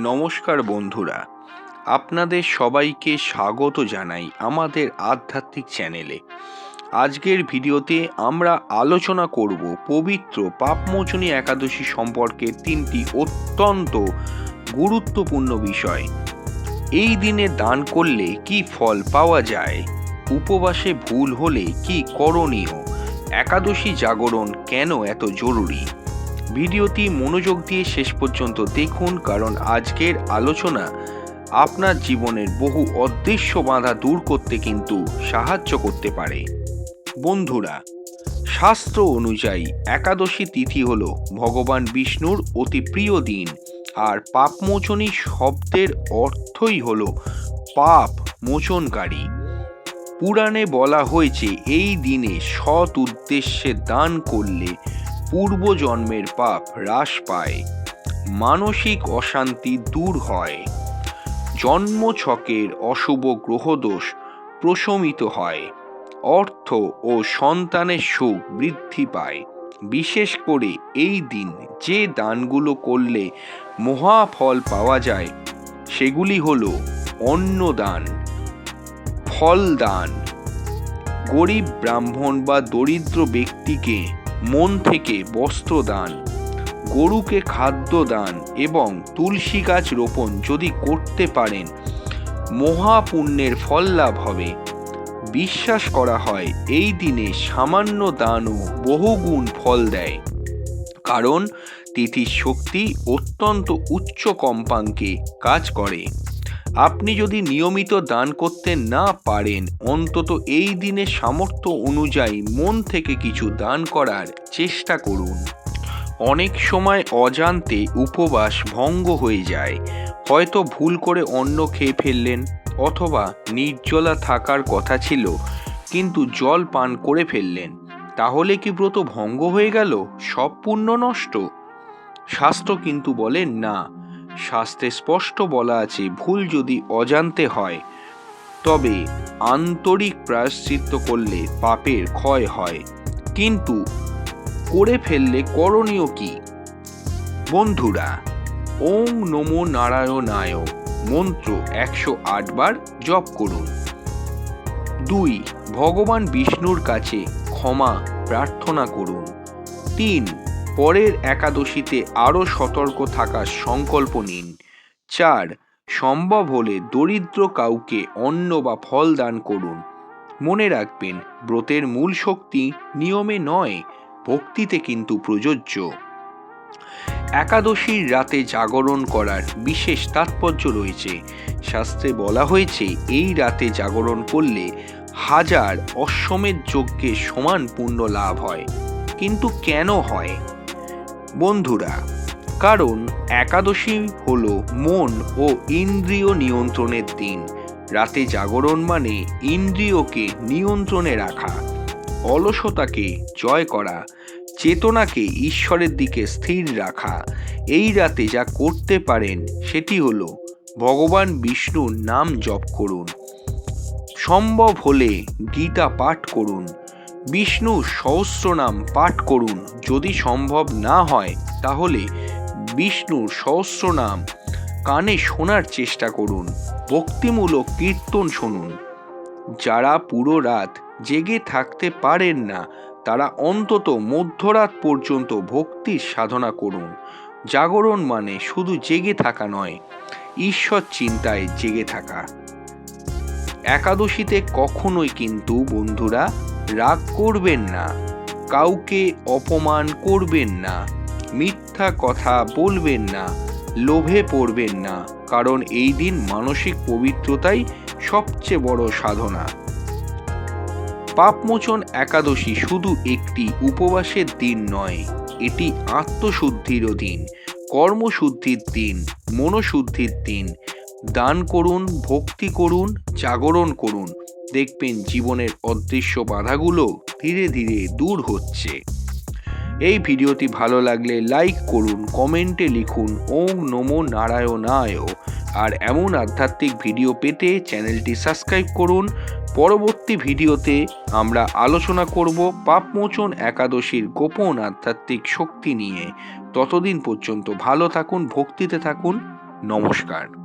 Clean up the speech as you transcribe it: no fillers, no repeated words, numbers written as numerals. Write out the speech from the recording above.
নমস্কার বন্ধুরা, আপনাদের সবাইকে স্বাগত জানাই আমাদের আধ্যাত্মিক চ্যানেলে। আজকের ভিডিওতে আমরা আলোচনা করব পবিত্র পাপমোচনী একাদশী সম্পর্কে তিনটি অত্যন্ত গুরুত্বপূর্ণ বিষয়। এই দিনে দান করলে কি ফল পাওয়া যায়, উপবাসে ভুল হলে কি করণীয়, একাদশী জাগরণ কেন এত জরুরি। ভিডিওটি মনোযোগ দিয়ে শেষ পর্যন্ত দেখুন, কারণ আজকের আলোচনা আপনার জীবনের বহু অদৃশ্য বাধা দূর করতে কিন্তু সাহায্য করতে পারে। বন্ধুরা, শাস্ত্র অনুযায়ী একাদশী তিথি হল ভগবান বিষ্ণুর অতি প্রিয় দিন, আর পাপমোচনী শব্দের অর্থই হল পাপ মোচনকারী। পুরাণে বলা হয়েছে এই দিনে সৎ উদ্দেশ্যে দান করলে পূর্বজন্মের পাপ হ্রাস পায়, মানসিক অশান্তি দূর হয়, জন্মছকের অশুভ গ্রহদোষ প্রশমিত হয়, অর্থ ও সন্তানের সুখ বৃদ্ধি পায়। বিশেষ করে এই দিন যে দানগুলো করলে মহাফল পাওয়া যায় সেগুলি হল অন্নদান, ফলদান, গরিব ব্রাহ্মণ বা দরিদ্র ব্যক্তিকে মন থেকে বস্ত্র দান, গরুকে খাদ্য দান এবং তুলসী গাছ রোপণ যদি করতে পারেন মহাপুণ্যের ফল লাভ হবে। বিশ্বাস করা হয় এই দিনে সামান্য দানও বহুগুণ ফল দেয়, কারণ তিথির শক্তি অত্যন্ত উচ্চ কম্পাঙ্কে কাজ করে। আপনি যদি নিয়মিত দান করতে না পারেন, অন্তত এই দিনে সামর্থ্য অনুযায়ী মন থেকে কিছু দান করার চেষ্টা করুন। অনেক সময় অজান্তে উপবাস ভঙ্গ হয়ে যায়, হয়তো ভুল করে অন্ন খেয়ে ফেললেন, অথবা নির্জলা থাকার কথা ছিল কিন্তু জল পান করে ফেললেন। তাহলে কি ব্রত ভঙ্গ হয়ে গেল, সব পুণ্য নষ্ট? শাস্ত্র কিন্তু বলেন না। শাস্ত্রে স্পষ্ট বলা আছে, ভুল যদি অজান্তে হয় তবে আন্তরিক প্রায়শ্চিত্ত করলে পাপের ক্ষয় হয়, কিন্তু করে ফেললে করণীয় কি? বন্ধুরা, ওং নমো নারায়ণায় মন্ত্র 108 বার জপ করুন। 2. ভগবান বিষ্ণুর কাছে ক্ষমা প্রার্থনা করুন। 3. পরের একাদশীতে আরও সতর্ক থাকার সংকল্প নিন। 4. সম্ভব হলে দরিদ্র কাউকে অন্ন বা ফল দান করুন। মনে রাখবেন, ব্রতের মূল শক্তি নিয়মে নয়, ভক্তিতে কিন্তু প্রযোজ্য। একাদশীর রাতে জাগরণ করার বিশেষ তাৎপর্য রয়েছে। শাস্ত্রে বলা হয়েছে এই রাতে জাগরণ করলে 1000 অশ্বমেধ যজ্ঞের সমান পুণ্য লাভ হয়। কিন্তু কেন হয়? বন্ধুরা, কারণ একাদশী হল মন ও ইন্দ্রিয় নিয়ন্ত্রণের দিন। রাতে জাগরণ মানে ইন্দ্রিয়কে নিয়ন্ত্রণে রাখা, অলসতাকে জয় করা, চেতনাকে ঈশ্বরের দিকে স্থির রাখা। এই রাতে যা করতে পারেন সেটি হল ভগবান বিষ্ণুর নাম জপ করুন, সম্ভব হলে গীতা পাঠ করুন, বিষ্ণু সহস্রনাম পাঠ করুন। যদি সম্ভব না হয় তাহলে বিষ্ণুর সহস্রনাম কানে শোনার চেষ্টা করুন, ভক্তিমূলক কীর্তন শুনুন। যারা পুরো রাত জেগে থাকতে পারেন না তারা অন্তত মধ্যরাত পর্যন্ত ভক্তির সাধনা করুন। জাগরণ মানে শুধু জেগে থাকা নয়, ঈশ্বর চিন্তায় জেগে থাকা। একাদশীতে কখনোই কিন্তু বন্ধুরা রাগ করবেন না, কাউকে অপমান করবেন না, মিথ্যা কথা বলবেন না, লোভে পড়বেন না, কারণ এই দিন মানসিক পবিত্রতাই সবচেয়ে বড় সাধনা। পাপমোচন একাদশী শুধু একটি উপবাসের দিন নয়, এটি আত্মশুদ্ধিরও দিন, কর্মশুদ্ধির দিন, মনোশুদ্ধির দিন। দান করুন, ভক্তি করুন, জাগরণ করুন, দেখবেন জীবনের অদৃশ্য বাধাগুলো ধীরে ধীরে দূর হচ্ছে। এই ভিডিওটি ভালো লাগলে লাইক করুন, কমেন্টে লিখুন ওং নমো নারায়ণায়। আর এমন আধ্যাত্মিক ভিডিও পেতে চ্যানেলটি সাবস্ক্রাইব করুন। পরবর্তী ভিডিওতে আমরা আলোচনা করব পাপমোচন একাদশীর গোপন আধ্যাত্মিক শক্তি নিয়ে। ততদিন পর্যন্ত ভালো থাকুন, ভক্তিতে থাকুন। নমস্কার।